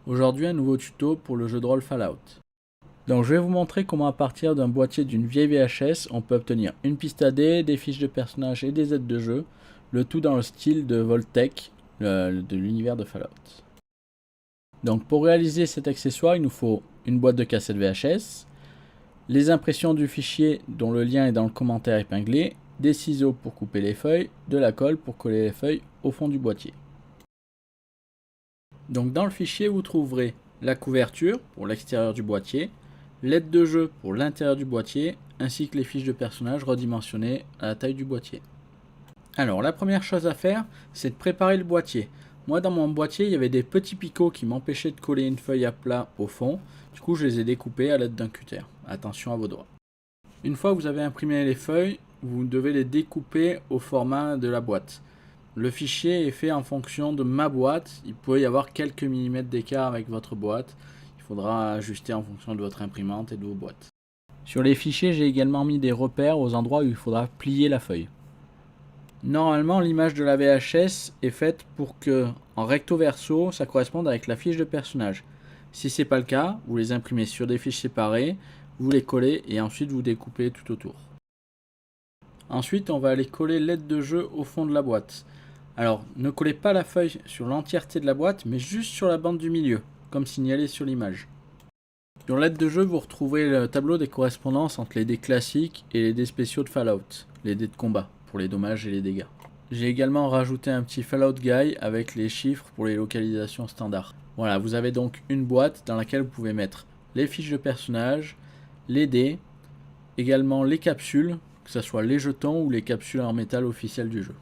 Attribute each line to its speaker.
Speaker 1: Aujourd'hui, un nouveau tuto pour le jeu de rôle Fallout. Donc je vais vous montrer comment à partir d'un boîtier d'une vieille VHS, on peut obtenir une piste AD, des fiches de personnages et des aides de jeu, le tout dans le style de Vault-Tec de l'univers de Fallout. Donc pour réaliser cet accessoire, il nous faut une boîte de cassette VHS, les impressions du fichier dont le lien est dans le commentaire épinglé, des ciseaux pour couper les feuilles, de la colle pour coller les feuilles au fond du boîtier. Donc dans le fichier, vous trouverez la couverture pour l'extérieur du boîtier, l'aide de jeu pour l'intérieur du boîtier, ainsi que les fiches de personnages redimensionnées à la taille du boîtier. Alors la première chose à faire, c'est de préparer le boîtier. Moi dans mon boîtier, il y avait des petits picots qui m'empêchaient de coller une feuille à plat au fond, du coup je les ai découpés à l'aide d'un cutter. Attention à vos doigts. Une fois que vous avez imprimé les feuilles, vous devez les découper au format de la boîte. Le fichier est fait en fonction de ma boîte, il peut y avoir quelques millimètres d'écart avec votre boîte, il faudra ajuster en fonction de votre imprimante et de vos boîtes. Sur les fichiers, j'ai également mis des repères aux endroits où il faudra plier la feuille. Normalement, l'image de la VHS est faite pour que, en recto verso, ça corresponde avec la fiche de personnage. Si ce n'est pas le cas, vous les imprimez sur des fiches séparées, vous les collez et ensuite vous découpez tout autour. Ensuite, on va aller coller l'aide de jeu au fond de la boîte. Alors, ne collez pas la feuille sur l'entièreté de la boîte, mais juste sur la bande du milieu, comme signalé sur l'image. Sur l'aide de jeu, vous retrouverez le tableau des correspondances entre les dés classiques et les dés spéciaux de Fallout, les dés de combat, pour les dommages et les dégâts. J'ai également rajouté un petit Fallout Guide avec les chiffres pour les localisations standards. Voilà, vous avez donc une boîte dans laquelle vous pouvez mettre les fiches de personnages, les dés, également les capsules, que ce soit les jetons ou les capsules en métal officielles du jeu.